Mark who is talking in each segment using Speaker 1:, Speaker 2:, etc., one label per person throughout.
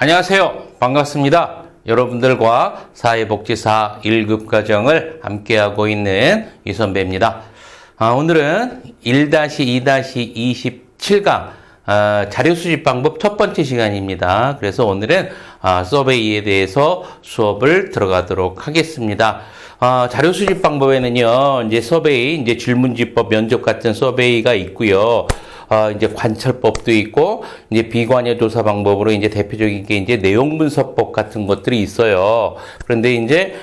Speaker 1: 안녕하세요. 반갑습니다. 여러분들과 사회복지사 1급 과정을 함께하고 있는 이선배입니다. 오늘은 1-2-27강 자료 수집 방법 첫 번째 시간입니다. 그래서 오늘은 서베이에 대해서 수업을 들어가도록 하겠습니다. 자료 수집 방법에는요, 이제 서베이, 이제 질문지법, 면접 같은 서베이가 있고요. 이제 관찰법도 있고, 이제 비관여 조사 방법으로 이제 대표적인 게 이제 내용 분석법 같은 것들이 있어요. 그런데 이제,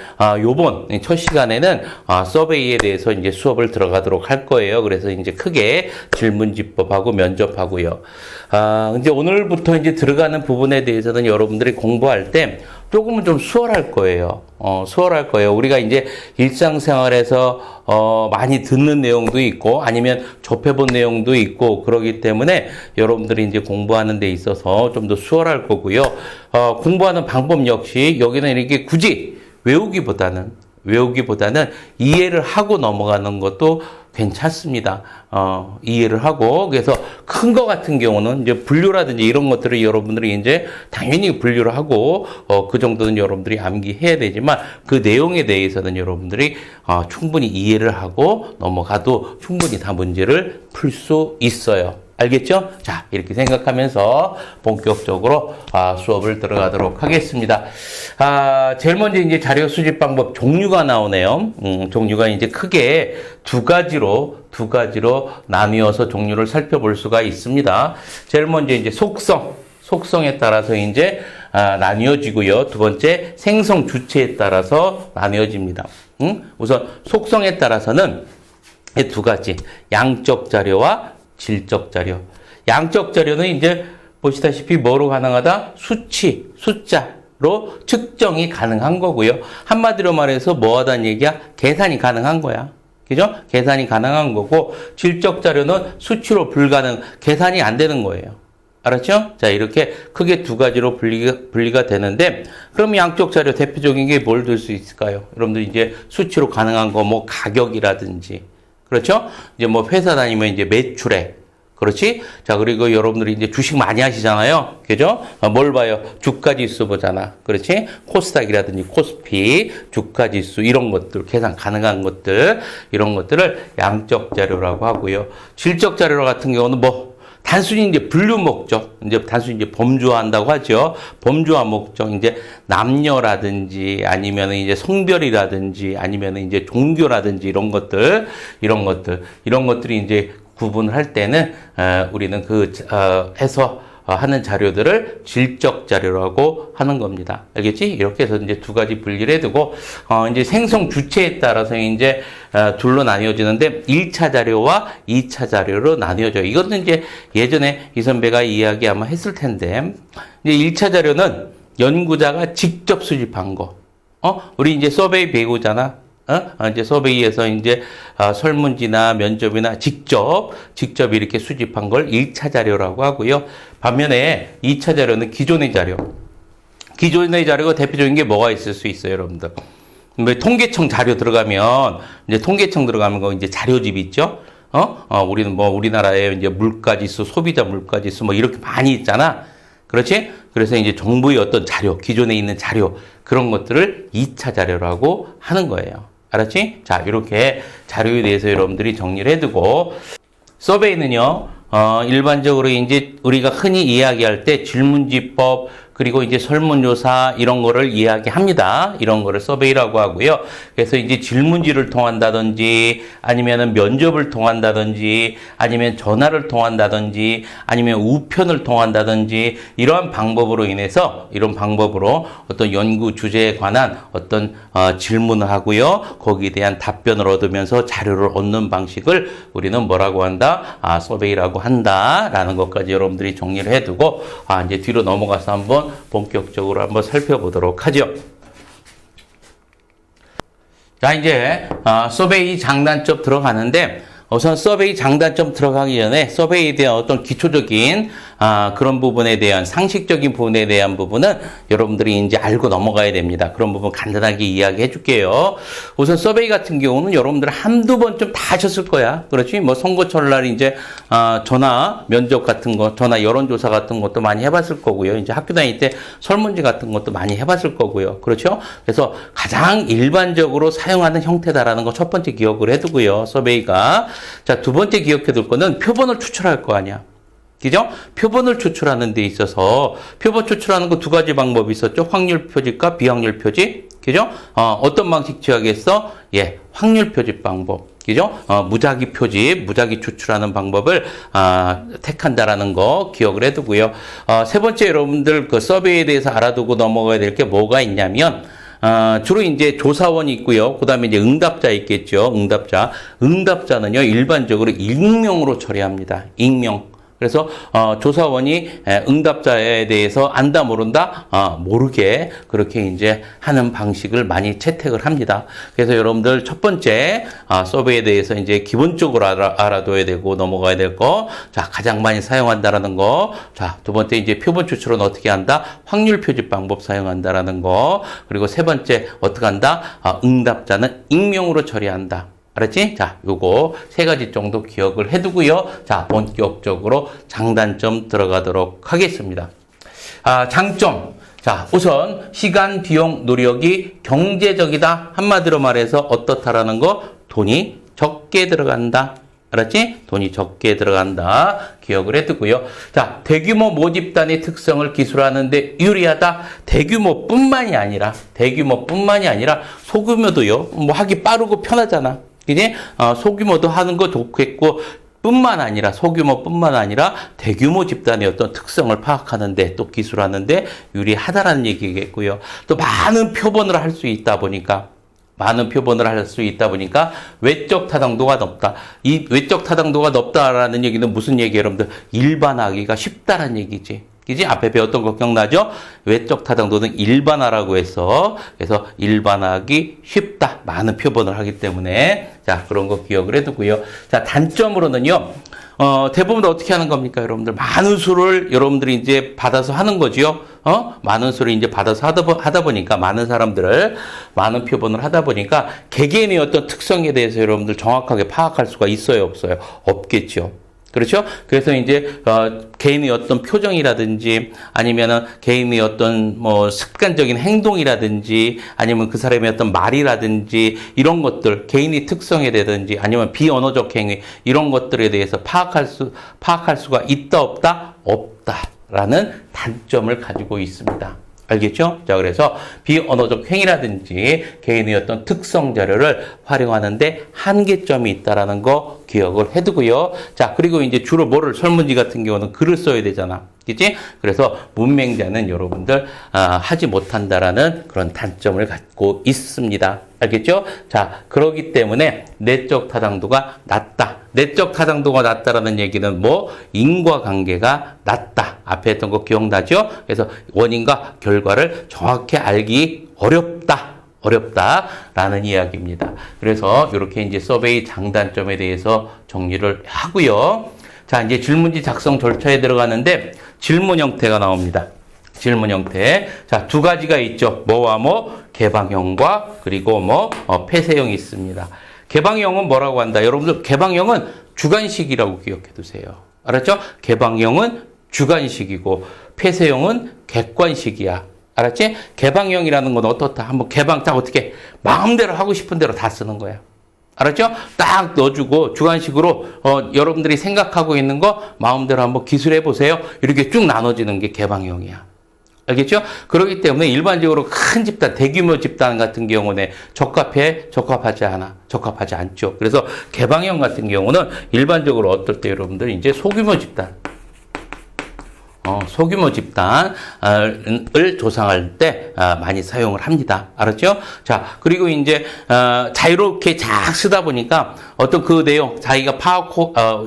Speaker 1: 요번 첫 시간에는, 서베이에 대해서 이제 수업을 들어가도록 할 거예요. 그래서 이제 크게 질문지법하고 면접하고요. 이제 오늘부터 이제 들어가는 부분에 대해서는 여러분들이 공부할 때 조금은 좀 수월할 거예요. 수월할 거예요. 우리가 이제 일상생활에서 많이 듣는 내용도 있고 아니면 접해본 내용도 있고 그러기 때문에 여러분들이 이제 공부하는 데 있어서 좀 더 수월할 거고요. 공부하는 방법 역시 여기는 이렇게 굳이 외우기보다는 이해를 하고 넘어가는 것도 괜찮습니다. 이해를 하고, 그래서 큰 거 같은 경우는 이제 분류라든지 이런 것들을 여러분들이 이제 당연히 분류를 하고, 그 정도는 여러분들이 암기해야 되지만 그 내용에 대해서는 여러분들이 충분히 이해를 하고 넘어가도 충분히 다 문제를 풀 수 있어요. 알겠죠? 자, 이렇게 생각하면서 본격적으로 수업을 들어가도록 하겠습니다. 제일 먼저 이제 자료 수집 방법 종류가 나오네요. 종류가 이제 크게 두 가지로 나뉘어서 종류를 살펴볼 수가 있습니다. 제일 먼저 이제 속성에 따라서 이제 나뉘어지고요. 두 번째 생성 주체에 따라서 나뉘어집니다. 우선 속성에 따라서는 이 두 가지, 양적 자료와 질적 자료. 양적 자료는 이제 보시다시피 뭐로 가능하다? 수치, 숫자로 측정이 가능한 거고요. 한마디로 말해서 뭐 하다는 얘기야? 계산이 가능한 거야. 그죠? 계산이 가능한 거고, 질적 자료는 수치로 불가능, 계산이 안 되는 거예요. 알았죠? 자, 이렇게 크게 두 가지로 분리가 되는데, 그럼 양적 자료 대표적인 게 뭘 들 수 있을까요? 여러분들 이제 수치로 가능한 거, 뭐 가격이라든지, 그렇죠? 이제 뭐 회사 다니면 이제 매출액. 그렇지? 자, 그리고 여러분들이 이제 주식 많이 하시잖아요. 그죠? 뭘 봐요? 주가지수 보잖아. 그렇지? 코스닥이라든지 코스피, 주가지수, 이런 것들, 계산 가능한 것들, 이런 것들을 양적 자료라고 하고요. 질적 자료 같은 경우는 뭐, 단순히 이제 분류 목적, 이제 단순히 이제 범주화한다고 하죠. 범주화 목적, 이제 남녀라든지 아니면 이제 성별이라든지 아니면 이제 종교라든지 이런 것들이 이제 구분을 할 때는, 우리는 해서 하는 자료들을 질적 자료라고 하는 겁니다. 알겠지? 이렇게 해서 이제 두 가지 분리를 해두고, 이제 생성 주체에 따라서 이제, 둘로 나뉘어지는데, 1차 자료와 2차 자료로 나뉘어져요. 이것은 이제 예전에 이 선배가 이야기 아마 했을 텐데, 이제 1차 자료는 연구자가 직접 수집한 거. 우리 이제 서베이 배우잖아. 이제 서베이에서 이제 설문지나 면접이나 직접 이렇게 수집한 걸 1차 자료라고 하고요. 반면에 2차 자료는 기존의 자료. 기존의 자료가 대표적인 게 뭐가 있을 수 있어요, 여러분들? 뭐 통계청 자료 들어가면 이제 통계청 들어가면 거 이제 자료집 있죠? 우리는 뭐 우리나라에 이제 물가지수, 소비자 물가지수 뭐 이렇게 많이 있잖아. 그렇지? 그래서 이제 정부의 어떤 자료, 기존에 있는 자료, 그런 것들을 2차 자료라고 하는 거예요. 알았지? 자, 이렇게 자료에 대해서 여러분들이 정리를 해두고, 서베이는요, 일반적으로 이제 우리가 흔히 이야기할 때 질문지법, 그리고 이제 설문조사 이런 거를 이야기합니다. 이런 거를 서베이라고 하고요. 그래서 이제 질문지를 통한다든지 아니면은 면접을 통한다든지 아니면 전화를 통한다든지 아니면 우편을 통한다든지 이러한 방법으로 인해서 이런 방법으로 어떤 연구 주제에 관한 어떤 질문을 하고요. 거기에 대한 답변을 얻으면서 자료를 얻는 방식을 우리는 뭐라고 한다? 서베이라고 한다라는 것까지 여러분들이 정리를 해두고 이제 뒤로 넘어가서 한번 본격적으로 한번 살펴보도록 하죠. 자, 이제 서베이 장단점 들어가는데 우선 서베이 장단점 들어가기 전에 서베이에 대한 어떤 기초적인 그런 부분에 대한 상식적인 부분에 대한 부분은 여러분들이 이제 알고 넘어가야 됩니다. 그런 부분 간단하게 이야기해 줄게요. 우선 서베이 같은 경우는 여러분들 한두 번쯤 다 하셨을 거야. 그렇지? 뭐 선거철날 이제 전화 면접 같은 거, 전화 여론조사 같은 것도 많이 해봤을 거고요. 이제 학교 다닐 때 설문지 같은 것도 많이 해봤을 거고요. 그렇죠? 그래서 가장 일반적으로 사용하는 형태다라는 거 첫 번째 기억을 해두고요. 서베이가. 자, 두 번째 기억해둘 거는 표본을 추출할 거 아니야. 그죠? 표본을 추출하는 데 있어서 표본 추출하는 거 두 가지 방법이 있었죠. 확률 표집과 비확률 표집. 그죠? 어떤 방식 취하겠어? 예, 확률 표집 방법. 그죠? 무작위 표집, 무작위 추출하는 방법을 택한다라는 거 기억을 해두고요. 세 번째 여러분들 그 서베이에 대해서 알아두고 넘어가야 될 게 뭐가 있냐면 주로 이제 조사원이 있고요. 그 다음에 이제 응답자 있겠죠. 응답자는요, 일반적으로 익명으로 처리합니다. 익명. 그래서 조사원이 응답자에 대해서 안다 모른다 모르게 그렇게 이제 하는 방식을 많이 채택을 합니다. 그래서 여러분들 첫 번째 서베이에 대해서 이제 기본적으로 알아둬야 되고 넘어가야 될 거. 자, 가장 많이 사용한다라는 거. 자, 두 번째 이제 표본 추출은 어떻게 한다? 확률 표집 방법 사용한다라는 거. 그리고 세 번째 어떻게 한다? 응답자는 익명으로 처리한다. 알았지? 자, 요거 세 가지 정도 기억을 해두고요. 자, 본격적으로 장단점 들어가도록 하겠습니다. 장점. 자, 우선 시간, 비용, 노력이 경제적이다. 한마디로 말해서 어떻다라는 거? 돈이 적게 들어간다. 알았지? 돈이 적게 들어간다. 기억을 해두고요. 자, 대규모 모집단의 특성을 기술하는데 유리하다. 대규모뿐만이 아니라 소규모도요. 뭐 하기 빠르고 편하잖아. 그지? 소규모도 하는 거 좋겠고, 소규모뿐만 아니라 대규모 집단의 어떤 특성을 파악하는데 또 기술하는데 유리하다라는 얘기겠고요. 또 많은 표본을 할 수 있다 보니까 외적 타당도가 높다. 이 외적 타당도가 높다라는 얘기는 무슨 얘기예요, 여러분들? 일반화하기가 쉽다라는 얘기지. 그지? 앞에 배웠던 거 기억나죠? 외적 타당도는 일반화라고 해서, 그래서 일반화하기 쉽다. 많은 표본을 하기 때문에. 자, 그런 거 기억을 해두고요. 자, 단점으로는요, 대부분 어떻게 하는 겁니까, 여러분들? 많은 수를 여러분들이 이제 받아서 하는 거지요? 많은 수를 이제 받아서 하다 보니까, 많은 사람들을, 많은 표본을 하다 보니까, 개개인의 어떤 특성에 대해서 여러분들 정확하게 파악할 수가 있어요, 없어요? 없겠죠. 그렇죠? 그래서 이제 개인의 어떤 표정이라든지 아니면은 개인의 어떤 뭐 습관적인 행동이라든지 아니면 그 사람의 어떤 말이라든지 이런 것들 개인의 특성에 대해서든지 아니면 비언어적 행위 이런 것들에 대해서 파악할 수가 있다 없다라는 단점을 가지고 있습니다. 알겠죠? 자, 그래서 비언어적 행위라든지 개인의 어떤 특성 자료를 활용하는데 한계점이 있다라는 거 기억을 해두고요. 자, 그리고 이제 주로 설문지 같은 경우는 글을 써야 되잖아. 그치? 그래서 문맹자는 여러분들, 하지 못한다라는 그런 단점을 갖고 있습니다. 알겠죠? 자, 그러기 때문에 내적 타당도가 낮다. 내적 타당도가 낮다라는 얘기는 인과관계가 낮다. 앞에 했던 거 기억나죠? 그래서 원인과 결과를 정확히 알기 어렵다라는 이야기입니다. 그래서 이렇게 이제 서베이 장단점에 대해서 정리를 하고요. 자, 이제 질문지 작성 절차에 들어가는데 질문 형태가 나옵니다. 질문 형태. 자, 두 가지가 있죠. 개방형과 그리고 폐쇄형이 있습니다. 개방형은 뭐라고 한다? 여러분들 개방형은 주관식이라고 기억해 두세요. 알았죠? 개방형은 주관식이고 폐쇄형은 객관식이야. 알았지? 개방형이라는 건 어떻다? 한번 개방 딱 어떻게 마음대로 하고 싶은 대로 다 쓰는 거야. 알았죠? 딱 넣어주고 주관식으로 여러분들이 생각하고 있는 거 마음대로 한번 기술해 보세요. 이렇게 쭉 나눠지는 게 개방형이야. 알겠죠? 그렇기 때문에 일반적으로 큰 집단, 대규모 집단 같은 경우는 적합하지 않죠. 그래서 개방형 같은 경우는 일반적으로 어떨 때 여러분들 이제 소규모 집단을 조성할 때 많이 사용을 합니다. 알았죠? 자, 그리고 이제 자유롭게 쫙 쓰다 보니까 어떤 그 내용, 자기가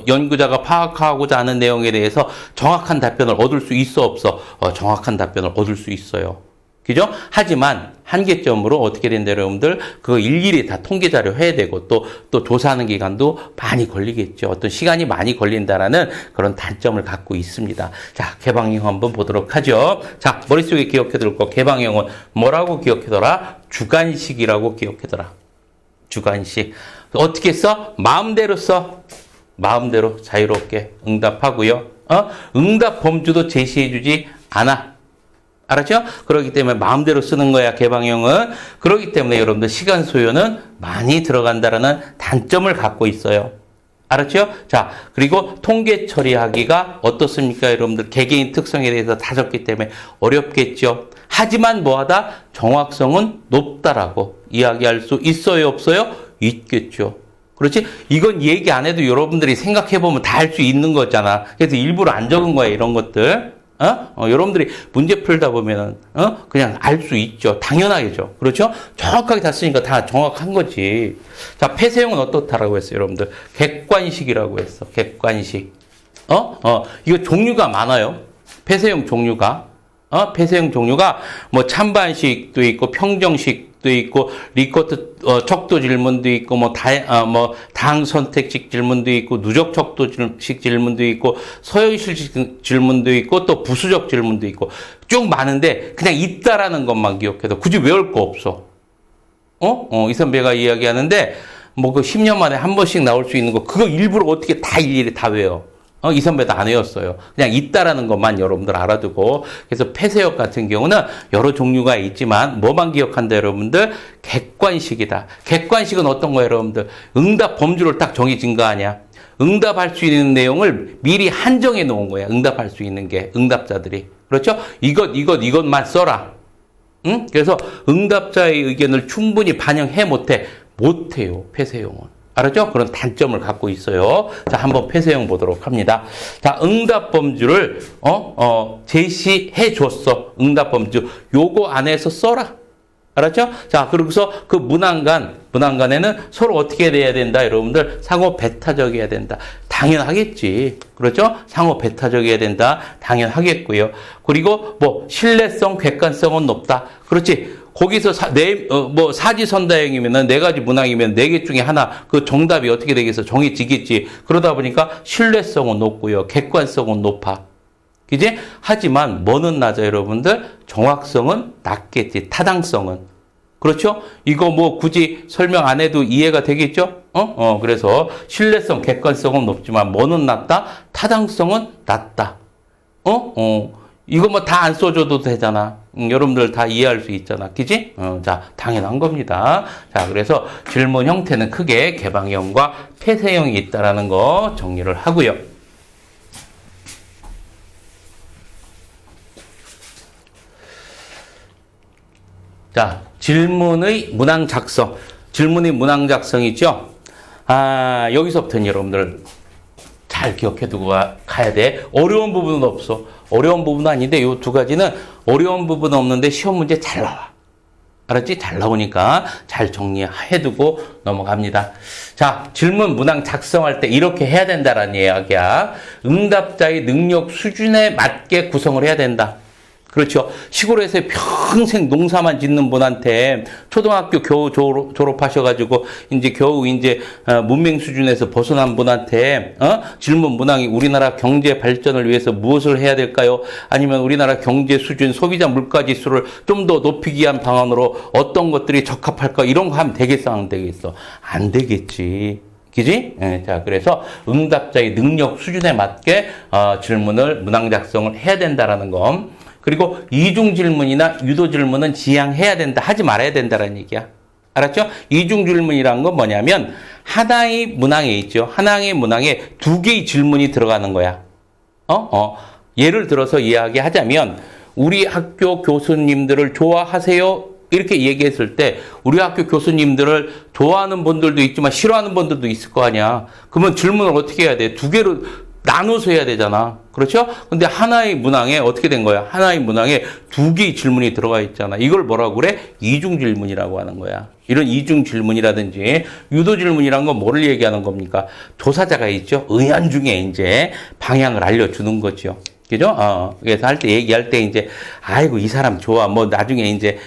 Speaker 1: 연구자가 파악하고자 하는 내용에 대해서 정확한 답변을 얻을 수 있어, 없어? 정확한 답변을 얻을 수 있어요. 그죠? 하지만 한계점으로 어떻게 된다, 여러분들? 그거 일일이 다 통계 자료 해야 되고, 또 조사하는 기간도 많이 걸리겠죠. 어떤 시간이 많이 걸린다라는 그런 단점을 갖고 있습니다. 자, 개방형 한번 보도록 하죠. 자, 머릿속에 기억해둘 거, 개방형은 뭐라고 기억해둬라? 주관식이라고 기억해둬라. 주관식. 어떻게 써? 마음대로 써. 마음대로 자유롭게 응답하고요. 응답 범주도 제시해주지 않아. 알았죠? 그렇기 때문에 마음대로 쓰는 거야, 개방형은. 그렇기 때문에 여러분들 시간 소요는 많이 들어간다라는 단점을 갖고 있어요. 알았죠? 자, 그리고 통계 처리하기가 어떻습니까? 여러분들 개개인 특성에 대해서 다 적기 때문에 어렵겠죠. 하지만 뭐하다? 정확성은 높다라고 이야기할 수 있어요, 없어요? 있겠죠. 그렇지? 이건 얘기 안 해도 여러분들이 생각해보면 다 할 수 있는 거잖아. 그래서 일부러 안 적은 거야, 이런 것들. 여러분들이 문제 풀다 보면은, 그냥 알 수 있죠. 당연하겠죠. 그렇죠? 정확하게 다 쓰니까 다 정확한 거지. 자, 폐쇄형은 어떻다라고 했어요, 여러분들? 객관식이라고 했어. 객관식. 이거 종류가 많아요. 폐쇄형 종류가. 폐쇄형 종류가 뭐 찬반식도 있고 평정식도 있고 리코트 척도 질문도 있고 뭐 당 선택식 질문도 있고 누적 척도식 질문도 있고 서열식 질문도 있고 또 부수적 질문도 있고 쭉 많은데 그냥 있다라는 것만 기억해도 굳이 외울 거 없어. 이 선배가 이야기하는데 뭐 그 10년 만에 한 번씩 나올 수 있는 거 그거 일부러 어떻게 다 일일이 다 외워. 이 선배도 안 외웠어요. 그냥 있다라는 것만 여러분들 알아두고. 그래서 폐쇄역 같은 경우는 여러 종류가 있지만 뭐만 기억한다, 여러분들? 객관식이다. 객관식은 어떤 거예요, 여러분들? 응답 범주를 딱 정해진 거 아니야? 응답할 수 있는 내용을 미리 한정해 놓은 거야. 응답할 수 있는 게, 응답자들이. 그렇죠? 이것만 써라. 응? 그래서 응답자의 의견을 충분히 반영해 못해요, 폐쇄용은. 알았죠? 그런 단점을 갖고 있어요. 자, 한번 폐쇄형 보도록 합니다. 자, 응답 범주를, 제시해 줬어. 응답 범주. 요거 안에서 써라. 알았죠? 자, 그러고서 그 문항간에는 서로 어떻게 돼야 된다, 여러분들? 상호 배타적이어야 된다. 당연하겠지. 그렇죠? 상호 배타적이어야 된다. 당연하겠고요. 그리고 뭐, 신뢰성, 객관성은 높다. 그렇지. 거기서 사지선다형이면은 네 가지 문항이면 네 개 중에 하나 그 정답이 어떻게 되겠어? 정해지겠지. 그러다 보니까 신뢰성은 높고요. 객관성은 높아. 그지? 하지만 뭐는 낮아, 여러분들? 정확성은 낮겠지. 타당성은. 그렇죠? 이거 뭐 굳이 설명 안 해도 이해가 되겠죠? 그래서 신뢰성, 객관성은 높지만 뭐는 낮다? 타당성은 낮다. 이거 뭐 다 안 써줘도 되잖아. 여러분들 다 이해할 수 있잖아. 그지? 자, 당연한 겁니다. 자, 그래서 질문 형태는 크게 개방형과 폐쇄형이 있다라는 거 정리를 하고요. 자, 질문의 문항 작성. 질문의 문항 작성이죠? 여기서부터는 여러분들 잘 기억해두고 가야 돼. 어려운 부분은 없어. 어려운 부분은 아닌데 이 두 가지는 어려운 부분은 없는데 시험 문제 잘 나와. 알았지? 잘 나오니까 잘 정리해두고 넘어갑니다. 자, 질문 문항 작성할 때 이렇게 해야 된다라는 이야기야. 응답자의 능력 수준에 맞게 구성을 해야 된다. 그렇죠. 시골에서 평생 농사만 짓는 분한테 초등학교 겨우 졸업하셔가지고 겨우 문맹 수준에서 벗어난 분한테 질문 문항이 우리나라 경제 발전을 위해서 무엇을 해야 될까요? 아니면 우리나라 경제 수준, 소비자 물가 지수를 좀 더 높이기 위한 방안으로 어떤 것들이 적합할까? 이런 거 하면 되겠어, 안 되겠어? 안 되겠지. 그지? 자, 그래서 응답자의 능력 수준에 맞게 질문을 문항 작성을 해야 된다라는 거. 그리고 이중 질문이나 유도 질문은 지양해야 된다, 하지 말아야 된다라는 얘기야. 알았죠? 이중 질문이란 건 뭐냐면 하나의 문항에 있죠. 하나의 문항에 두 개의 질문이 들어가는 거야. 예를 들어서 이야기하자면 우리 학교 교수님들을 좋아하세요? 이렇게 얘기했을 때 우리 학교 교수님들을 좋아하는 분들도 있지만 싫어하는 분들도 있을 거 아니야. 그러면 질문을 어떻게 해야 돼? 두 개로 나눠서 해야 되잖아. 그렇죠? 근데 하나의 문항에 어떻게 된 거야? 하나의 문항에 두 개의 질문이 들어가 있잖아. 이걸 뭐라고 그래? 이중 질문이라고 하는 거야. 이런 이중 질문이라든지 유도 질문이란 건 뭐를 얘기하는 겁니까? 조사자가 있죠. 의안 중에 방향을 알려주는 거죠. 그죠? 그래서 얘기할 때 이제, 아이고, 이 사람 좋아. 뭐, 나중에 이제,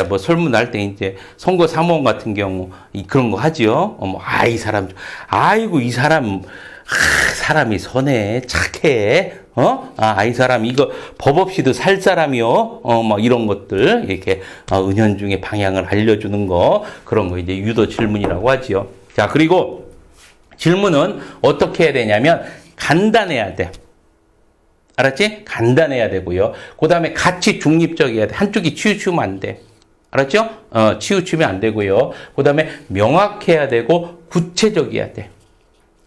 Speaker 1: 뭐, 설문할 때 이제, 선거 사무원 같은 경우, 그런 거 하지요. 이 사람, 아이고, 이 사람, 사람이 선해, 착해, 이 사람, 이거, 법 없이도 살 사람이요. 뭐, 이런 것들, 이렇게, 은연중에 방향을 알려주는 거, 그런 거 이제 유도 질문이라고 하지요. 자, 그리고, 질문은 어떻게 해야 되냐면, 간단해야 돼. 알았지? 간단해야 되고요. 그 다음에 같이 중립적이어야 돼. 한쪽이 치우치면 안 돼. 알았죠? 치우치면 안 되고요. 그 다음에 명확해야 되고 구체적이어야 돼.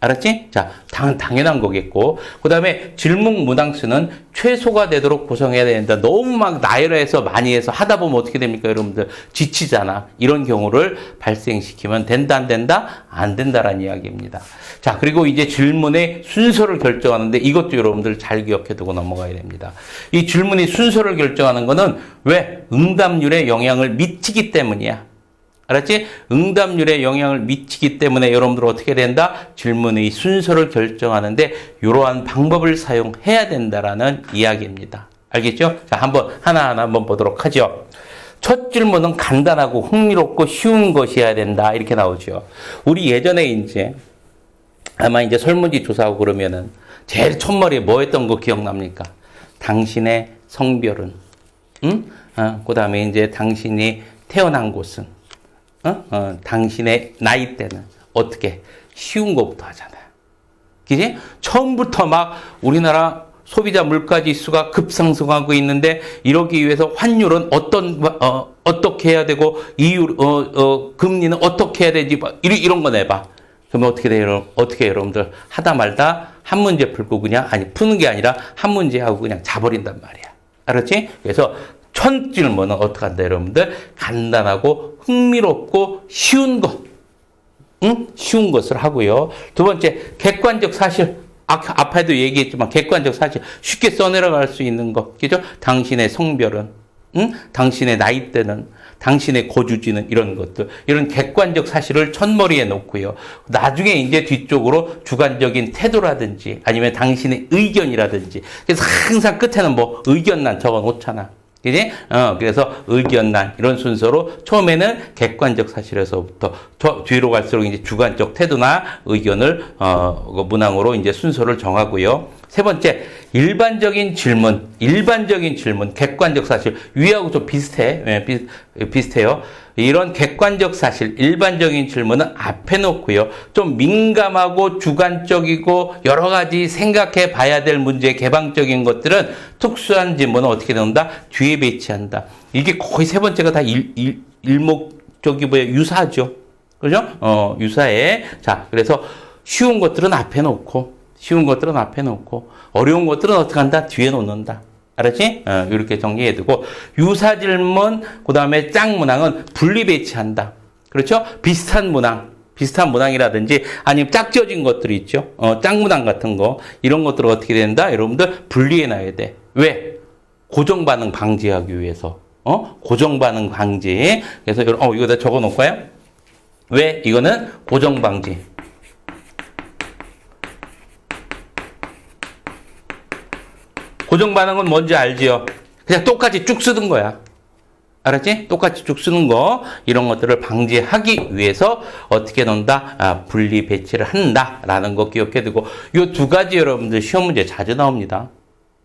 Speaker 1: 알았지? 자, 당연한 거겠고. 그 다음에 질문 문항수는 최소가 되도록 구성해야 된다. 너무 막 나열해서 많이 해서 하다 보면 어떻게 됩니까? 여러분들 지치잖아. 이런 경우를 발생시키면 된다, 안 된다? 안 된다라는 이야기입니다. 자, 그리고 이제 질문의 순서를 결정하는데 이것도 여러분들 잘 기억해두고 넘어가야 됩니다. 이 질문의 순서를 결정하는 거는 왜? 응답률에 영향을 미치기 때문이야. 알았지? 응답률에 영향을 미치기 때문에 여러분들 어떻게 된다? 질문의 순서를 결정하는데 이러한 방법을 사용해야 된다라는 이야기입니다. 알겠죠? 자, 하나하나 한번 보도록 하죠. 첫 질문은 간단하고 흥미롭고 쉬운 것이어야 된다. 이렇게 나오죠. 우리 예전에 이제 아마 이제 설문지 조사하고 그러면은 제일 첫머리에 뭐 했던 거 기억납니까? 당신의 성별은? 응? 그 다음에 이제 당신이 태어난 곳은? 당신의 나이대는 어떻게? 쉬운 것부터 하잖아요. 그지? 처음부터 막 우리나라 소비자 물가 지수가 급상승하고 있는데 이러기 위해서 환율은 어떻게 해야 되고 금리는 어떻게 해야 되지? 이런 거 내봐. 그러면 어떻게 돼요? 어떻게 여러분들 하다 말다 한 문제 풀고 그냥 푸는 게 아니라 한 문제 하고 그냥 자버린단 말이야. 알았지? 그래서 첫 질문은 어떻게 한다, 여러분들? 간단하고 흥미롭고 쉬운 것. 쉬운 것을 하고요. 두 번째, 객관적 사실. 앞에도 얘기했지만 객관적 사실. 쉽게 써내려갈 수 있는 것. 그죠? 당신의 성별은, 당신의 나이대는, 당신의 거주지는 이런 것들. 이런 객관적 사실을 첫머리에 놓고요. 나중에 이제 뒤쪽으로 주관적인 태도라든지 아니면 당신의 의견이라든지. 그래서 항상 끝에는 뭐 의견란 적어 놓잖아. 그지? 그래서 의견란 이런 순서로 처음에는 객관적 사실에서부터 뒤로 갈수록 이제 주관적 태도나 의견을 문항으로 이제 순서를 정하고요. 세 번째, 일반적인 질문, 객관적 사실 위하고 좀 비슷해요. 이런 객관적 사실, 일반적인 질문은 앞에 놓고요. 좀 민감하고 주관적이고 여러 가지 생각해 봐야 될 문제, 개방적인 것들은 특수한 질문은 어떻게 된다? 뒤에 배치한다. 이게 거의 세 번째가 다 유사하죠. 그죠? 유사해. 자, 그래서 쉬운 것들은 앞에 놓고, 어려운 것들은 어떻게 한다? 뒤에 놓는다. 알았지? 이렇게 정리해두고 유사 질문, 그 다음에 짝 문항은 분리 배치한다. 그렇죠? 비슷한 문항이라든지 아니면 짝지어진 것들이 있죠. 짝 문항 같은 거 이런 것들을 어떻게 된다? 여러분들 분리해놔야 돼. 왜? 고정 반응 방지하기 위해서. 고정 반응 방지. 그래서 이거 다 적어놓을까요? 왜? 이거는 고정 방지. 고정 반응은 뭔지 알지요? 그냥 똑같이 쭉 쓰는 거야. 알았지? 똑같이 쭉 쓰는 거. 이런 것들을 방지하기 위해서 어떻게 넣는다? 분리 배치를 한다라는 거 기억해두고 이 두 가지 여러분들 시험 문제 자주 나옵니다.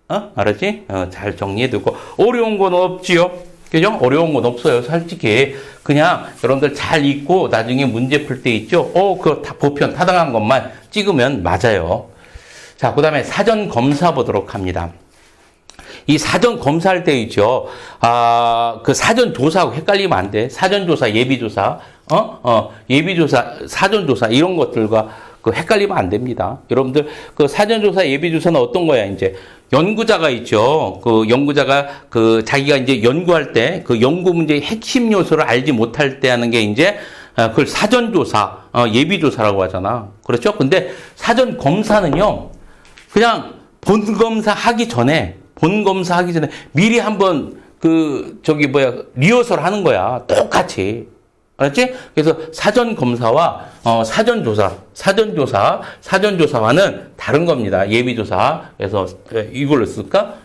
Speaker 1: 알았지? 잘 정리해두고 어려운 건 없지요? 그죠? 어려운 건 없어요. 솔직히 그냥 여러분들 잘 읽고 나중에 문제 풀 때 있죠? 그거 다 보편 타당한 것만 찍으면 맞아요. 자, 그 다음에 사전 검사 보도록 합니다. 이 사전 검사할 때 있죠. 그 사전 조사하고 헷갈리면 안 돼. 사전 조사, 예비 조사, 예비 조사, 사전 조사 이런 것들과 헷갈리면 안 됩니다. 여러분들 그 사전 조사, 예비 조사는 어떤 거야? 이제 연구자가 있죠. 그 연구자가 자기가 이제 연구할 때 그 연구 문제의 핵심 요소를 알지 못할 때 하는 게 이제 그걸 사전 조사, 예비 조사라고 하잖아. 그렇죠? 근데 사전 검사는요. 그냥 본 검사 하기 전에 미리 한번 리허설 하는 거야. 똑같이. 알았지? 그래서 사전검사와 사전조사와는 다른 겁니다. 예비조사. 그래서 이걸로 쓸까?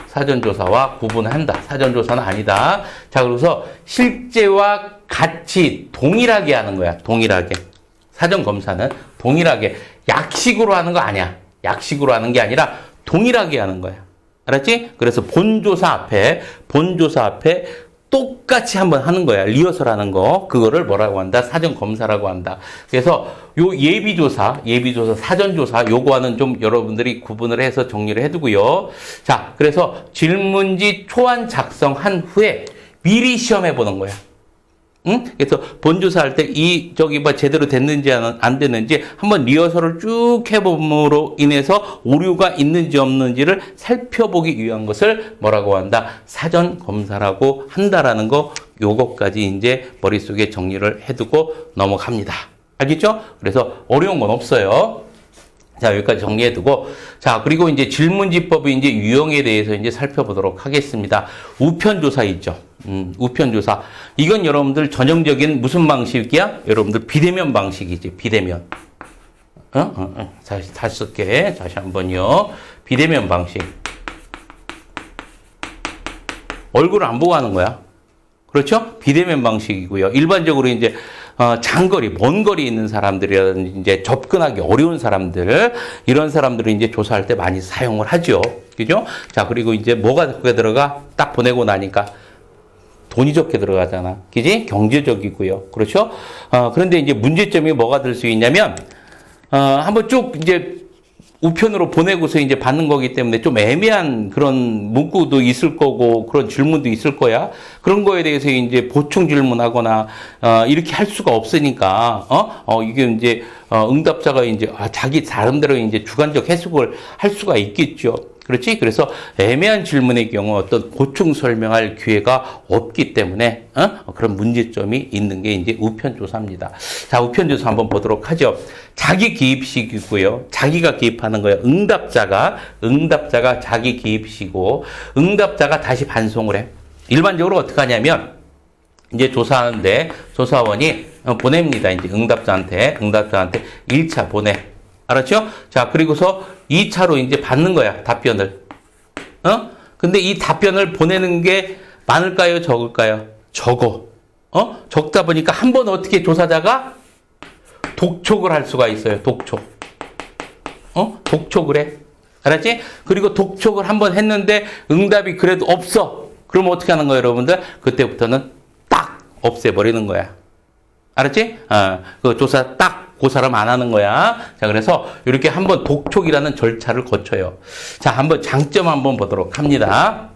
Speaker 1: 사전조사와 구분한다. 사전조사는 아니다. 자, 그래서 실제와 같이 동일하게 하는 거야. 동일하게. 사전검사는 동일하게. 약식으로 하는 거 아니야. 약식으로 하는 게 아니라 동일하게 하는 거야. 알았지? 그래서 본조사 앞에 똑같이 한번 하는 거야. 리허설 하는 거. 그거를 뭐라고 한다? 사전검사라고 한다. 그래서 요 예비조사, 사전조사, 요거와는 좀 여러분들이 구분을 해서 정리를 해두고요. 자, 그래서 질문지 초안 작성한 후에 미리 시험해 보는 거야. 응? 그래서 본조사할 때 제대로 됐는지 안 됐는지 한번 리허설을 쭉 해봄으로 인해서 오류가 있는지 없는지를 살펴보기 위한 것을 뭐라고 한다? 사전 검사라고 한다라는 거, 요것까지 이제 머릿속에 정리를 해두고 넘어갑니다. 알겠죠? 그래서 어려운 건 없어요. 자, 여기까지 정리해두고, 자, 그리고 이제 질문지법의 이제 유형에 대해서 이제 살펴보도록 하겠습니다. 우편조사 있죠. 우편조사. 이건 여러분들 전형적인 무슨 방식이야? 여러분들 비대면 방식이지, 비대면. 다시 쓸게. 다시 한번요. 비대면 방식. 얼굴을 안 보고 하는 거야. 그렇죠? 비대면 방식이고요. 일반적으로 이제 장거리, 먼 거리에 있는 사람들이라든지 이제 접근하기 어려운 사람들, 이런 사람들을 이제 조사할 때 많이 사용을 하죠. 그죠? 자, 그리고 이제 뭐가 적게 들어가? 딱 보내고 나니까 돈이 적게 들어가잖아. 그지? 경제적이고요. 그렇죠? 그런데 이제 문제점이 뭐가 될 수 있냐면, 한번 쭉 이제 우편으로 보내고서 이제 받는 거기 때문에 좀 애매한 그런 문구도 있을 거고 그런 질문도 있을 거야. 그런 거에 대해서 이제 보충 질문하거나 이렇게 할 수가 없으니까 이게 이제 응답자가 이제 자기 나름대로 이제 주관적 해석을 할 수가 있겠죠. 그렇지? 그래서 애매한 질문의 경우 어떤 보충 설명할 기회가 없기 때문에 그런 문제점이 있는 게 이제 우편조사입니다. 자, 우편조사 한번 보도록 하죠. 자기 기입식이고요. 자기가 기입하는 거예요. 응답자가 자기 기입식이고 응답자가 다시 반송을 해. 일반적으로 어떻게 하냐면 이제 조사하는데 조사원이 보냅니다. 이제 응답자한테 1차 보내. 알았죠? 자, 그리고서 2차로 이제 받는 거야, 답변을. 근데 이 답변을 보내는 게 많을까요, 적을까요? 적어. 적다 보니까 한 번 어떻게 조사자가 독촉을 할 수가 있어요, 독촉. 독촉을 해. 알았지? 그리고 독촉을 한 번 했는데 응답이 그래도 없어. 그럼 어떻게 하는 거예요, 여러분들? 그때부터는 딱 없애버리는 거야. 알았지? 그 조사 딱 그 사람 안 하는 거야. 자, 그래서 이렇게 한번 독촉이라는 절차를 거쳐요. 자, 한번 장점 한번 보도록 합니다.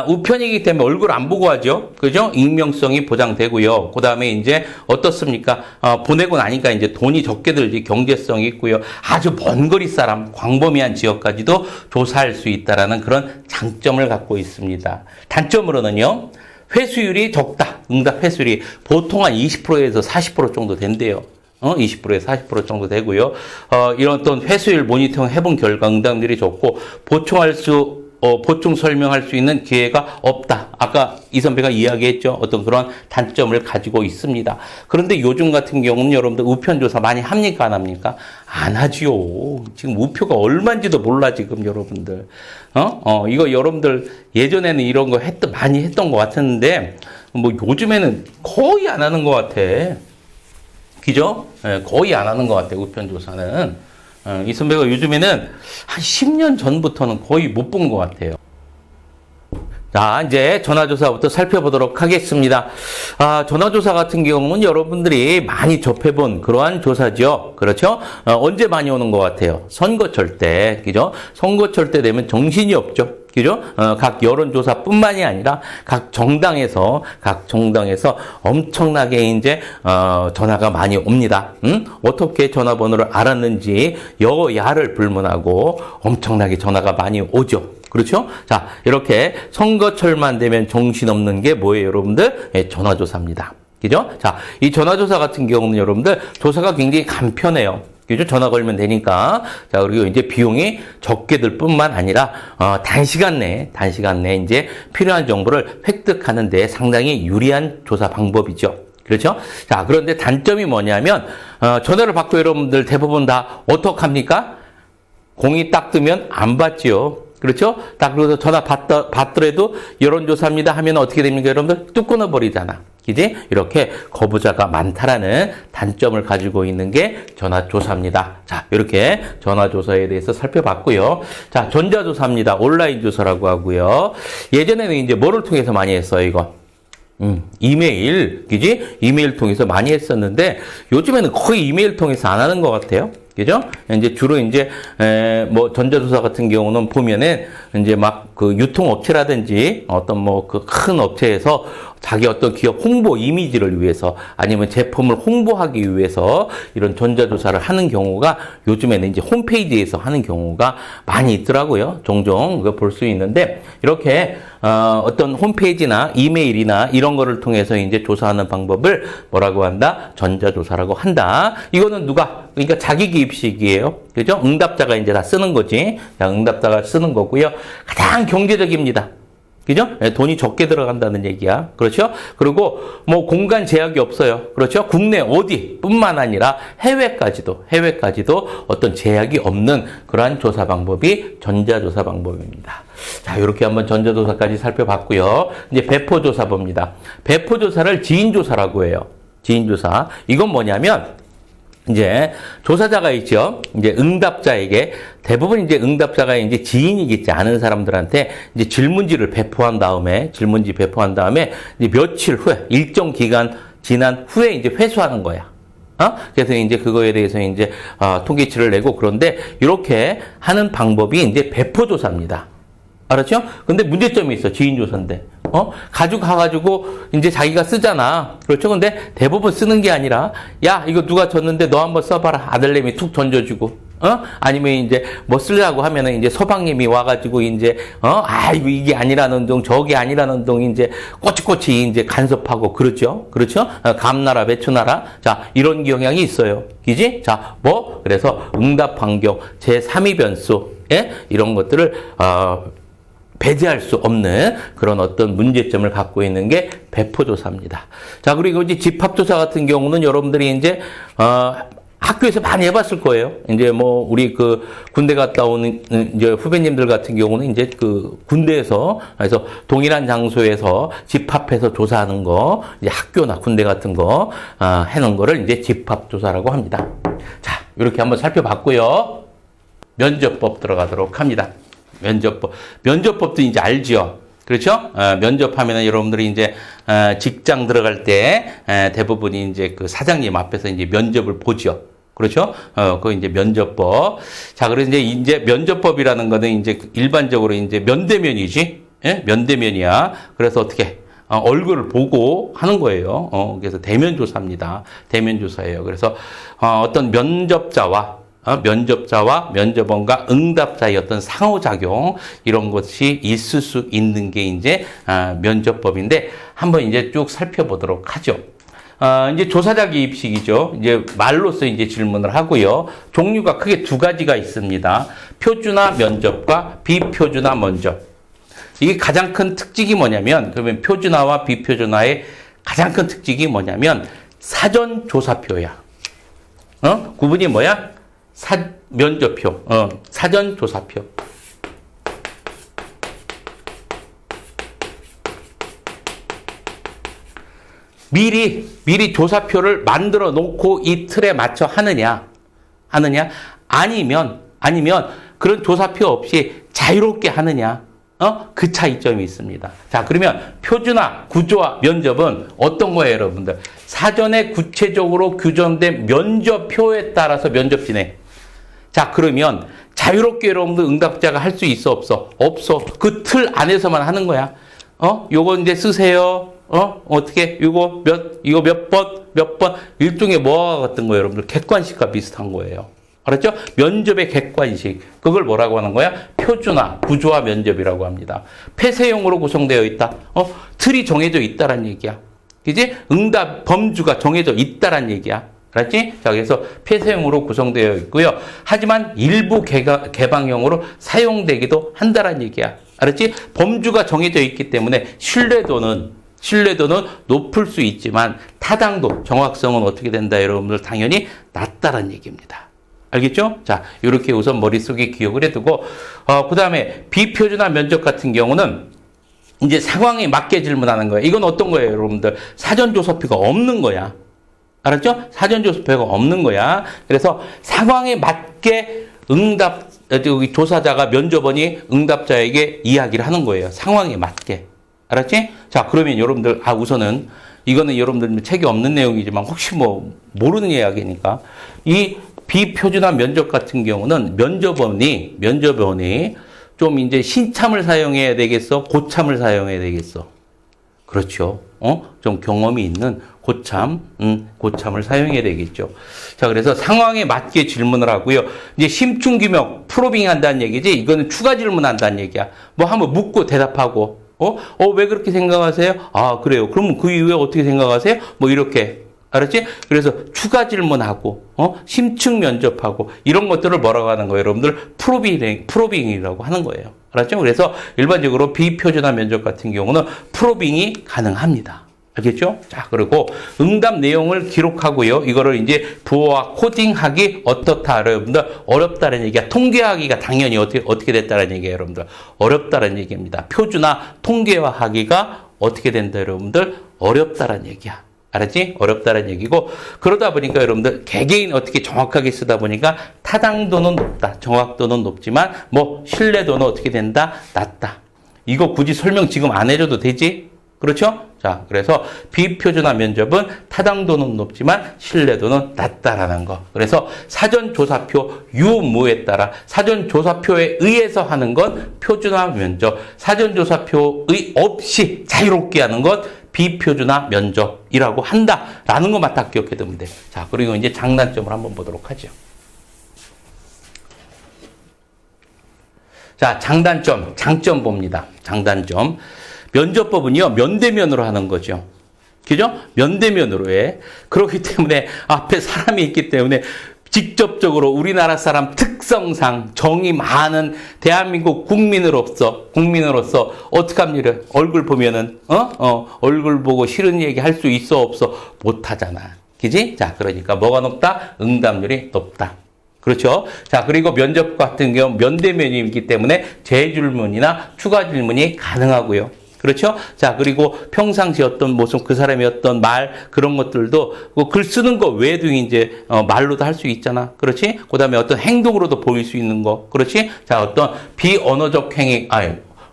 Speaker 1: 우편이기 때문에 얼굴 안 보고 하죠. 그죠? 익명성이 보장되고요. 그 다음에 이제 어떻습니까? 보내고 나니까 이제 돈이 적게 들지 경제성이 있고요. 아주 먼 거리 사람, 광범위한 지역까지도 조사할 수 있다라는 그런 장점을 갖고 있습니다. 단점으로는요. 회수율이 적다. 응답 회수율이 보통 한 20%에서 40% 정도 된대요. 20%에서 40% 정도 되고요. 이런 어떤 회수율 모니터링 해본 결과 응답률이 좋고 보충 설명할 수 있는 기회가 없다. 아까 이 선배가 이야기했죠. 어떤 그런 단점을 가지고 있습니다. 그런데 요즘 같은 경우는 여러분들 우편조사 많이 합니까? 안 합니까? 안 하지요. 지금 우표가 얼마인지도 몰라, 지금 여러분들. 이거 여러분들 예전에는 이런 거 많이 했던 것 같았는데, 뭐 요즘에는 거의 안 하는 것 같아. 그죠? 거의 안 하는 것 같아, 우편조사는. 이 선배가 요즘에는 한 10년 전부터는 거의 못 본 것 같아요. 자, 이제 전화조사부터 살펴보도록 하겠습니다. 전화조사 같은 경우는 여러분들이 많이 접해본 그러한 조사죠. 그렇죠? 언제 많이 오는 것 같아요? 선거철 때, 그죠? 선거철 때 되면 정신이 없죠. 그죠? 각 여론조사뿐만이 아니라 각 정당에서 엄청나게 이제, 전화가 많이 옵니다. 어떻게 전화번호를 알았는지 여야를 불문하고 엄청나게 전화가 많이 오죠. 그렇죠? 자, 이렇게 선거철만 되면 정신없는 게 뭐예요, 여러분들? 전화조사입니다. 그죠? 자, 이 전화조사 같은 경우는 여러분들 조사가 굉장히 간편해요. 그죠? 전화 걸면 되니까. 자, 그리고 이제 비용이 적게 들 뿐만 아니라, 단시간 내에 이제 필요한 정보를 획득하는 데 상당히 유리한 조사 방법이죠. 그렇죠? 자, 그런데 단점이 뭐냐면, 전화를 받고 여러분들 대부분 다 어떡합니까? 공이 딱 뜨면 안 받지요. 그렇죠? 딱 그래서 전화 받더라도 여론조사입니다 하면 어떻게 됩니까? 여러분들 뚝 끊어버리잖아. 그지? 이렇게 거부자가 많다라는 단점을 가지고 있는 게 전화조사입니다. 자, 이렇게 전화조사에 대해서 살펴봤고요. 자, 전자조사입니다. 온라인 조사라고 하고요. 예전에는 이제 뭐를 통해서 많이 했어요, 이거? 이메일, 그지? 이메일 통해서 많이 했었는데 요즘에는 거의 이메일 통해서 안 하는 것 같아요. 그죠? 이제 주로 이제, 뭐, 전자조사 같은 경우는 보면은, 이제 막 그 유통업체라든지 어떤 뭐 그 큰 업체에서 자기 어떤 기업 홍보 이미지를 위해서 아니면 제품을 홍보하기 위해서 이런 전자조사를 하는 경우가 요즘에는 이제 홈페이지에서 하는 경우가 많이 있더라고요. 종종 볼 수 있는데, 이렇게, 어떤 홈페이지나 이메일이나 이런 거를 통해서 이제 조사하는 방법을 뭐라고 한다? 전자조사라고 한다. 이거는 누가? 그러니까 자기 기입식이에요. 그죠? 응답자가 이제 다 쓰는 거지. 자, 응답자가 쓰는 거고요. 가장 경제적입니다. 그죠? 돈이 적게 들어간다는 얘기야. 그렇죠? 그리고 뭐 공간 제약이 없어요. 그렇죠? 국내 어디뿐만 아니라 해외까지도 어떤 제약이 없는 그러한 조사 방법이 전자조사 방법입니다. 자, 이렇게 한번 전자조사까지 살펴봤고요. 이제 배포조사 봅니다. 배포조사를 지인조사라고 해요. 지인조사. 이건 뭐냐면 이제 조사자가 있죠. 이제 응답자에게 대부분 이제 응답자가 이제 지인이겠지 아는 사람들한테 이제 질문지를 배포한 다음에 이제 며칠 후에 일정 기간 지난 후에 이제 회수하는 거야. 그래서 이제 그거에 대해서 이제 통계치를 내고 그런데 이렇게 하는 방법이 이제 배포조사입니다. 알았죠? 근데 문제점이 있어. 지인조사인데. 가지고 가가지고 이제 자기가 쓰잖아. 그렇죠? 근데 대부분 쓰는 게 아니라, 야, 이거 누가 줬는데 너 한번 써봐라. 아들내미 툭 던져주고. 아니면 이제 뭐 쓰려고 하면은 이제 서방님이 와가지고 이제, 아이고 이게 아니라는 둥, 저게 아니라는 둥 이제 꼬치꼬치 이제 간섭하고 그렇죠? 그렇죠? 감나라, 배추나라. 자, 이런 경향이 있어요. 그지? 자, 뭐? 그래서 응답 환경, 제3의 변수, 예? 이런 것들을, 배제할 수 없는 그런 어떤 문제점을 갖고 있는 게 배포조사입니다. 자, 그리고 이제 집합조사 같은 경우는 여러분들이 이제, 학교에서 많이 해봤을 거예요. 이제 뭐, 우리 그 군대 갔다 오는 이제 후배님들 같은 경우는 이제 그 군대에서, 그래서 동일한 장소에서 집합해서 조사하는 거, 이제 학교나 군대 같은 거, 해놓은 거를 이제 집합조사라고 합니다. 자, 이렇게 한번 살펴봤고요. 면접법 들어가도록 합니다. 면접법도 이제 알죠? 그렇죠? 면접하면은 여러분들이 이제, 직장 들어갈 때, 대부분이 이제 그 사장님 앞에서 이제 면접을 보죠. 그렇죠? 그거 이제 면접법. 자, 그래서 이제 면접법이라는 거는 이제 일반적으로 이제 면대면이지? 예? 면대면이야. 그래서 어떻게? 얼굴을 보고 하는 거예요. 그래서 대면조사입니다. 대면조사예요. 그래서, 어떤 면접자와 면접원과 응답자의 어떤 상호작용, 이런 것이 있을 수 있는 게 이제, 면접법인데, 한번 이제 쭉 살펴보도록 하죠. 이제 조사자 기입식이죠. 이제 말로써 이제 질문을 하고요. 종류가 크게 두 가지가 있습니다. 표준화 면접과 비표준화 면접. 이게 가장 큰 특징이 뭐냐면, 그러면 표준화와 비표준화의 가장 큰 특징이 뭐냐면, 사전조사표야. 구분이 뭐야? 면접표, 사전조사표. 미리 조사표를 만들어 놓고 이 틀에 맞춰 하느냐? 아니면 그런 조사표 없이 자유롭게 하느냐? 그 차이점이 있습니다. 자, 그러면 표준화, 구조화, 면접은 어떤 거예요, 여러분들? 사전에 구체적으로 규정된 면접표에 따라서 면접 진행. 자, 그러면 자유롭게 여러분들 응답자가 할 수 있어, 없어? 없어. 그 틀 안에서만 하는 거야. 요거 이제 쓰세요. 어떻게? 이거 몇 번? 일종의 뭐와 같은 거예요, 여러분들? 객관식과 비슷한 거예요. 알았죠? 면접의 객관식. 그걸 뭐라고 하는 거야? 표준화, 구조화 면접이라고 합니다. 폐쇄형으로 구성되어 있다. 틀이 정해져 있다란 얘기야. 그지? 응답 범주가 정해져 있다란 얘기야. 알았지? 자, 그래서 폐쇄형으로 구성되어 있고요. 하지만 일부 개방형으로 사용되기도 한다는 얘기야. 알았지? 범주가 정해져 있기 때문에 신뢰도는 높을 수 있지만 타당도, 정확성은 어떻게 된다, 여러분들 당연히 낮다는 얘기입니다. 알겠죠? 자, 이렇게 우선 머릿속에 기억을 해두고, 그 다음에 비표준화 면접 같은 경우는 이제 상황에 맞게 질문하는 거예요. 이건 어떤 거예요, 여러분들? 사전조사표가 없는 거야. 알았죠? 사전조사표가 없는 거야. 그래서 상황에 맞게 조사자가 면접원이 응답자에게 이야기를 하는 거예요. 상황에 맞게. 알았지? 자, 그러면 여러분들, 우선은, 이거는 여러분들 책이 없는 내용이지만 혹시 모르는 이야기니까. 이 비표준화 면접 같은 경우는 면접원이 좀 이제 신참을 사용해야 되겠어? 고참을 사용해야 되겠어? 그렇죠. 좀 경험이 있는 고참을 사용해야 되겠죠. 자, 그래서 상황에 맞게 질문을 하고요. 이제 심층규명, 프로빙 한다는 얘기지, 이거는 추가 질문한다는 얘기야. 한번 묻고 대답하고, 왜 그렇게 생각하세요? 아, 그래요. 그러면 그 이후에 어떻게 생각하세요? 이렇게. 알았지? 그래서 추가 질문하고, 심층 면접하고, 이런 것들을 뭐라고 하는 거예요? 여러분들, 프로빙이라고 하는 거예요. 알았죠? 그래서 일반적으로 비표준화 면접 같은 경우는 프로빙이 가능합니다. 알겠죠? 자, 그리고 응답 내용을 기록하고요. 이거를 이제 부호화 코딩하기 어떻다, 여러분들? 어렵다는 얘기야. 통계하기가 당연히 어떻게 됐다는 얘기예요, 여러분들. 어렵다는 얘기입니다. 표준화, 통계화하기가 어떻게 된다, 여러분들? 어렵다는 얘기야. 알았지? 어렵다는 얘기고, 그러다 보니까 여러분들 개개인 어떻게 정확하게 쓰다 보니까 타당도는 높다, 정확도는 높지만 신뢰도는 어떻게 된다? 낮다. 이거 굳이 설명 지금 안 해줘도 되지? 그렇죠? 자, 그래서 비표준화 면접은 타당도는 높지만 신뢰도는 낮다라는 거. 그래서 사전조사표 유무에 따라 사전조사표에 의해서 하는 건 표준화 면접, 사전조사표의 없이 자유롭게 하는 것 비표준화 면접이라고 한다라는 것만 딱 기억해 두면 돼. 자, 그리고 이제 장단점을 한번 보도록 하죠. 자, 장단점, 장점 봅니다. 장단점. 면접법은요, 면대면으로 하는 거죠. 그죠? 면대면으로 해. 그렇기 때문에 앞에 사람이 있기 때문에 직접적으로 우리나라 사람 특성상 정이 많은 대한민국 국민으로서 어떡합니까? 얼굴 보면은 얼굴 보고 싫은 얘기 할 수 있어 없어? 못 하잖아. 그지? 자, 그러니까 뭐가 높다? 응답률이 높다. 그렇죠? 자, 그리고 면접 같은 경우 면대면이기 때문에 재질문이나 추가 질문이 가능하고요. 그렇죠? 자, 그리고 평상시 어떤 모습, 그 사람의 어떤 말, 그런 것들도, 글 쓰는 거 외에도 이제, 말로도 할 수 있잖아. 그렇지? 그 다음에 어떤 행동으로도 보일 수 있는 거. 그렇지? 자, 어떤 비언어적 행위,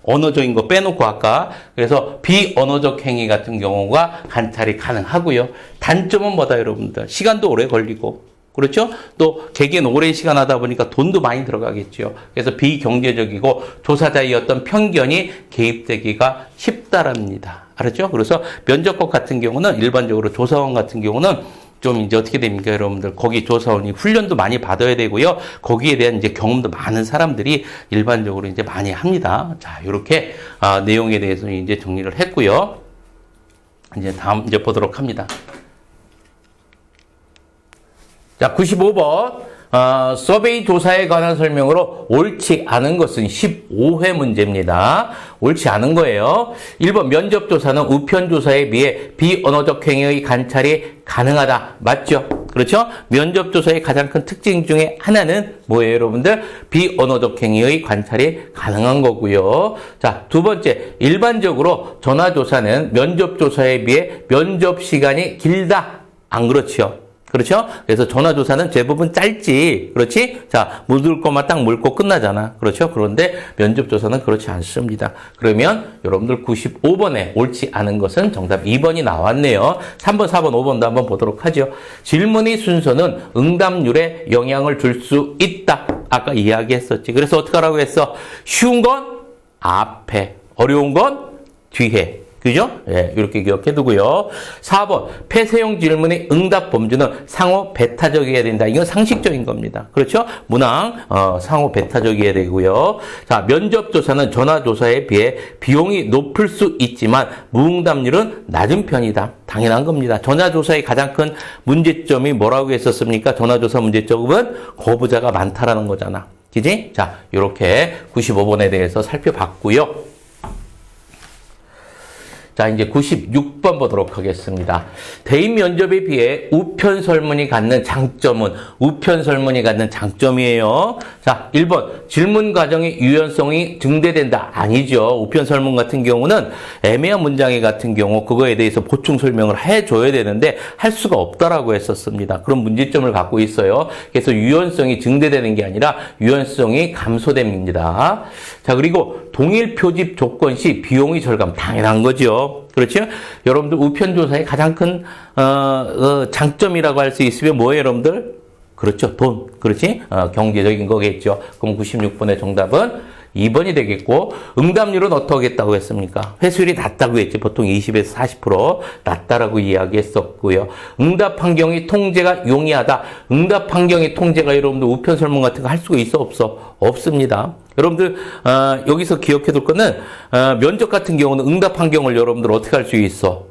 Speaker 1: 언어적인 거 빼놓고 아까. 그래서 비언어적 행위 같은 경우가 관찰이 가능하고요. 단점은 뭐다, 여러분들? 시간도 오래 걸리고. 그렇죠? 또 개개인 오랜 시간 하다 보니까 돈도 많이 들어가겠죠. 그래서 비경제적이고 조사자의 어떤 편견이 개입되기가 쉽다랍니다. 알았죠? 그래서 면접법 같은 경우는 일반적으로 조사원 같은 경우는 좀 이제 어떻게 됩니까, 여러분들? 거기 조사원이 훈련도 많이 받아야 되고요. 거기에 대한 이제 경험도 많은 사람들이 일반적으로 이제 많이 합니다. 자, 이렇게 내용에 대해서는 이제 정리를 했고요. 이제 다음 이제 보도록 합니다. 자, 95번. 서베이 조사에 관한 설명으로 옳지 않은 것은 15회 문제입니다. 옳지 않은 거예요. 1번 면접 조사는 우편 조사에 비해 비언어적 행위의 관찰이 가능하다. 맞죠? 그렇죠? 면접 조사의 가장 큰 특징 중에 하나는 뭐예요, 여러분들? 비언어적 행위의 관찰이 가능한 거고요. 자, 두 번째. 일반적으로 전화 조사는 면접 조사에 비해 면접 시간이 길다. 안 그렇지요? 그렇죠? 그래서 전화조사는 대부분 짧지. 그렇지? 자, 묻을 것만 딱 물고 끝나잖아. 그렇죠? 그런데 면접조사는 그렇지 않습니다. 그러면 여러분들 95번에 옳지 않은 것은 정답 2번이 나왔네요. 3번, 4번, 5번도 한번 보도록 하죠. 질문의 순서는 응답률에 영향을 줄 수 있다. 아까 이야기했었지. 그래서 어떻게 하라고 했어? 쉬운 건 앞에, 어려운 건 뒤에. 그죠? 예, 이렇게 기억해 두고요. 4번, 폐쇄형 질문의 응답 범주는 상호 배타적이어야 된다. 이건 상식적인 겁니다. 그렇죠? 문항, 상호 배타적이어야 되고요. 자, 면접조사는 전화조사에 비해 비용이 높을 수 있지만 무응답률은 낮은 편이다. 당연한 겁니다. 전화조사의 가장 큰 문제점이 뭐라고 했었습니까? 전화조사 문제점은 거부자가 많다라는 거잖아. 그지? 자, 이렇게 95번에 대해서 살펴봤고요. 자, 이제 96번 보도록 하겠습니다. 대인 면접에 비해 우편 설문이 갖는 장점은 장점이에요. 자, 1번 질문 과정의 유연성이 증대된다. 아니죠. 우편 설문 같은 경우는 애매한 문장의 같은 경우 그거에 대해서 보충 설명을 해줘야 되는데 할 수가 없다라고 했었습니다. 그런 문제점을 갖고 있어요. 그래서 유연성이 증대되는 게 아니라 유연성이 감소됩니다. 자, 그리고 동일 표집 조건 시 비용이 절감. 당연한 거죠. 그렇죠? 여러분들 우편조사의 가장 큰 장점이라고 할 수 있으면 뭐예요, 여러분들? 그렇죠, 돈. 그렇지? 경제적인 거겠죠. 그럼 96번의 정답은 2번이 되겠고, 응답률은 어떻게 했다고 했습니까? 회수율이 낮다고 했지. 보통 20에서 40% 낮다라고 이야기했었고요. 응답 환경이 통제가 용이하다. 응답 환경이 통제가 여러분들 우편 설문 같은 거 할 수가 있어, 없어? 없습니다. 여러분들 여기서 기억해둘 거는 면접 같은 경우는 응답 환경을 여러분들 어떻게 할 수 있어?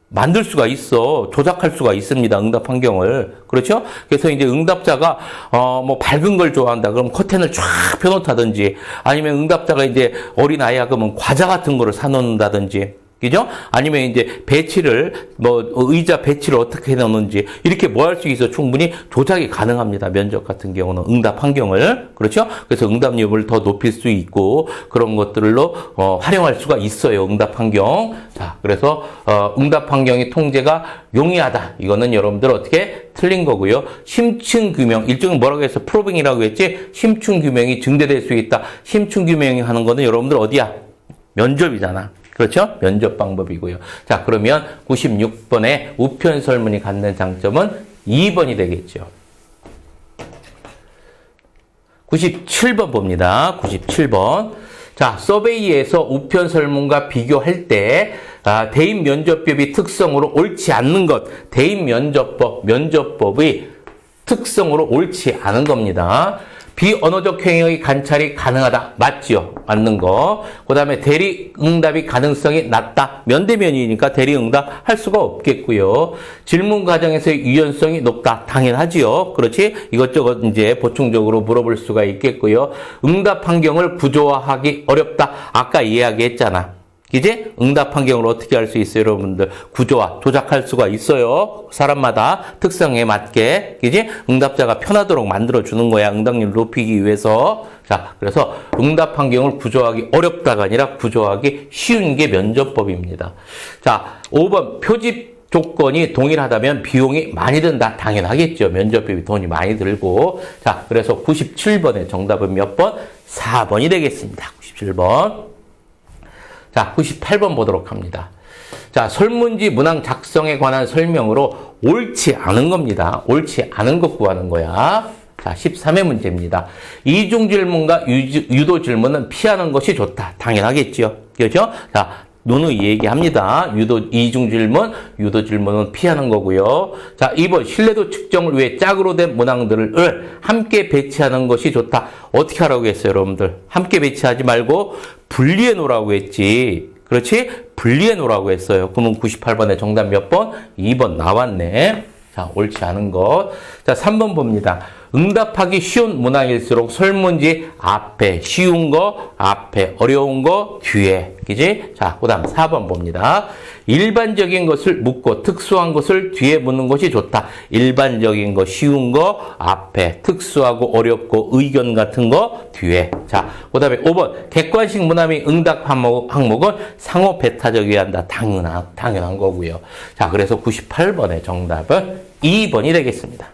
Speaker 1: 만들 수가 있어. 조작할 수가 있습니다. 응답 환경을. 그렇죠? 그래서 이제 응답자가 뭐 밝은 걸 좋아한다. 그럼 커튼을 쫙 펴놓다든지 아니면 응답자가 이제 어린아이야 그러면 과자 같은 거를 사놓는다든지 그죠? 아니면 이제 배치를 의자 배치를 어떻게 해놓는지 이렇게 뭐 할 수 있어 충분히 조작이 가능합니다. 면접 같은 경우는 응답 환경을 그렇죠? 그래서 응답률을 더 높일 수 있고 그런 것들로 활용할 수가 있어요. 응답 환경. 자, 그래서 응답 환경의 통제가 용이하다. 이거는 여러분들 어떻게 틀린 거고요. 심층 규명 일종은 뭐라고 해서 프로빙이라고 했지? 심층 규명이 증대될 수 있다. 심층 규명이 하는 거는 여러분들 어디야? 면접이잖아. 그렇죠? 면접 방법이고요. 자, 그러면 96번에 우편 설문이 갖는 장점은 2번이 되겠죠. 97번 봅니다. 97번. 자, 서베이에서 우편 설문과 비교할 때 대인 면접법의 특성으로 옳지 않는 것. 대인 면접법의 특성으로 옳지 않은 겁니다. 비언어적 행위의 관찰이 가능하다. 맞죠? 맞는 거. 그 다음에 대리 응답이 가능성이 낮다. 면대면이니까 대리 응답 할 수가 없겠고요. 질문 과정에서의 유연성이 높다. 당연하지요. 그렇지? 이것저것 이제 보충적으로 물어볼 수가 있겠고요. 응답 환경을 구조화하기 어렵다. 아까 이야기했잖아. 이제 응답 환경을 어떻게 할 수 있어요, 여러분들? 구조화, 조작할 수가 있어요. 사람마다 특성에 맞게. 이제 응답자가 편하도록 만들어주는 거야. 응답률 높이기 위해서. 자, 그래서 응답 환경을 구조하기 어렵다가 아니라 구조하기 쉬운 게 면접법입니다. 자, 5번 표집 조건이 동일하다면 비용이 많이 든다. 당연하겠죠. 면접법이 돈이 많이 들고. 자, 그래서 97번의 정답은 몇 번? 4번이 되겠습니다. 97번. 자, 98번 보도록 합니다. 자, 설문지 문항 작성에 관한 설명으로 옳지 않은 겁니다. 옳지 않은 것 구하는 거야. 자, 13회 문제입니다. 이중 질문과 유도 질문은 피하는 것이 좋다. 당연하겠죠. 그렇죠? 자, 누누이 얘기합니다. 이중 질문, 유도 질문은 피하는 거고요. 자, 2번 신뢰도 측정을 위해 짝으로 된 문항들을 함께 배치하는 것이 좋다. 어떻게 하라고 했어요, 여러분들? 함께 배치하지 말고 분리해 놓으라고 했지. 그렇지? 분리해 놓으라고 했어요. 그러면 98번의 정답 몇 번? 2번 나왔네. 자, 옳지 않은 것. 자, 3번 봅니다. 응답하기 쉬운 문항일수록 설문지 앞에 쉬운 거, 앞에 어려운 거, 뒤에. 그지? 자, 그 다음 4번 봅니다. 일반적인 것을 묻고 특수한 것을 뒤에 묻는 것이 좋다. 일반적인 거, 쉬운 거, 앞에. 특수하고 어렵고 의견 같은 거, 뒤에. 자, 그 다음에 5번. 객관식 문항의 응답 항목은 상호 배타적이어야 한다. 당연한 거고요. 자, 그래서 98번의 정답은 2번이 되겠습니다.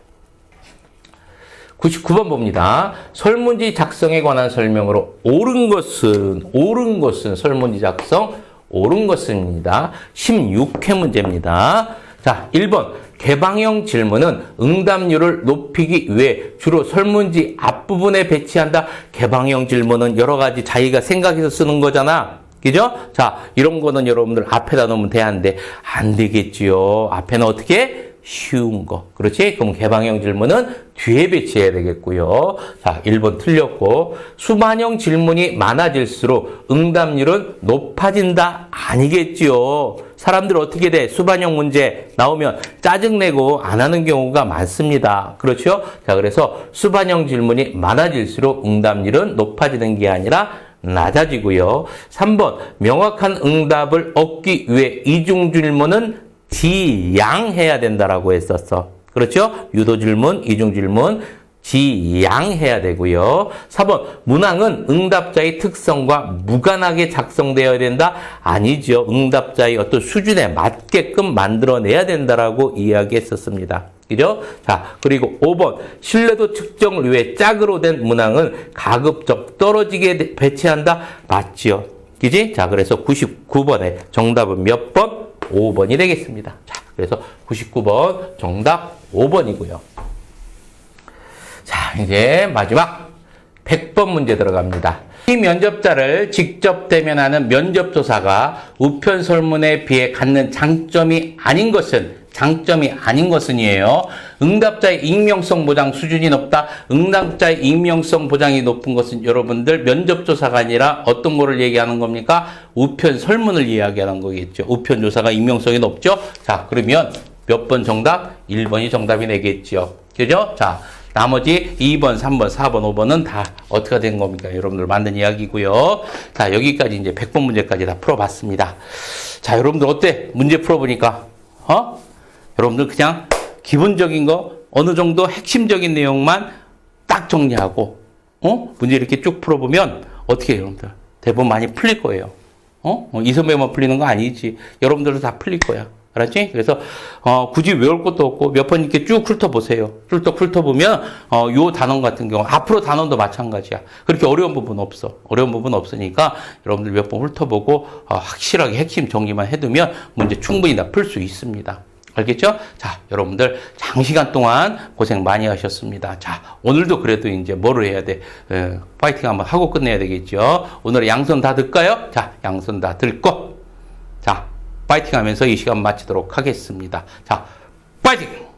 Speaker 1: 99번 봅니다. 설문지 작성에 관한 설명으로 옳은 것은 설문지 작성 옳은 것입니다. 16회 문제입니다. 자, 1번 개방형 질문은 응답률을 높이기 위해 주로 설문지 앞부분에 배치한다. 개방형 질문은 여러 가지 자기가 생각해서 쓰는 거잖아. 그죠? 자, 이런 거는 여러분들 앞에다 놓으면 되는데 안 되겠지요. 앞에는 어떻게? 쉬운 거. 그렇지? 그럼 개방형 질문은 뒤에 배치해야 되겠고요. 자, 1번 틀렸고 수반형 질문이 많아질수록 응답률은 높아진다? 아니겠지요. 사람들 어떻게 돼? 수반형 문제 나오면 짜증내고 안 하는 경우가 많습니다. 그렇죠? 자, 그래서 수반형 질문이 많아질수록 응답률은 높아지는 게 아니라 낮아지고요. 3번 명확한 응답을 얻기 위해 이중 질문은 지양해야 된다라고 했었어. 그렇죠? 유도 질문, 이중 질문 지양해야 되고요. 4번 문항은 응답자의 특성과 무관하게 작성되어야 된다? 아니죠. 응답자의 어떤 수준에 맞게끔 만들어내야 된다라고 이야기했었습니다. 그죠? 자, 그리고 5번 신뢰도 측정을 위해 짝으로 된 문항은 가급적 떨어지게 배치한다? 맞지요. 그지? 자, 그래서 99번의 정답은 몇 번? 5번이 되겠습니다. 자, 그래서 99번 정답 5번이고요. 자, 이제 마지막 100번 문제 들어갑니다. 이 면접자를 직접 대면하는 면접조사가 우편 설문에 비해 갖는 장점이 아닌 것은이에요. 응답자의 익명성 보장 수준이 높다. 응답자의 익명성 보장이 높은 것은 여러분들 면접조사가 아니라 어떤 거를 얘기하는 겁니까? 우편 설문을 이야기하는 거겠죠. 우편 조사가 익명성이 높죠. 자, 그러면 몇 번 정답? 1번이 정답이 되겠죠. 그죠? 자, 나머지 2번, 3번, 4번, 5번은 다 어떻게 된 겁니까? 여러분들 만든 이야기고요. 자, 여기까지 이제 100번 문제까지 다 풀어봤습니다. 자, 여러분들 어때? 문제 풀어보니까 여러분들 그냥 기본적인 거 어느 정도 핵심적인 내용만 딱 정리하고 문제 이렇게 쭉 풀어보면 어떻게 해요, 여러분들? 대부분 많이 풀릴 거예요. 이 선배만 풀리는 거 아니지. 여러분들도 다 풀릴 거야. 알았지? 그래서 굳이 외울 것도 없고 몇 번 이렇게 쭉 훑어보세요. 훑어보면 요 단원 같은 경우 앞으로 단원도 마찬가지야. 그렇게 어려운 부분 없어. 어려운 부분 없으니까 여러분들 몇 번 훑어보고 확실하게 핵심 정리만 해두면 문제 충분히 다 풀 수 있습니다. 알겠죠? 자, 여러분들 장시간 동안 고생 많이 하셨습니다. 자, 오늘도 그래도 이제 뭐를 해야 돼? 파이팅 한번 하고 끝내야 되겠죠? 오늘 양손 다 들까요? 자, 양손 다 들고 자, 파이팅 하면서 이 시간 마치도록 하겠습니다. 자, 파이팅!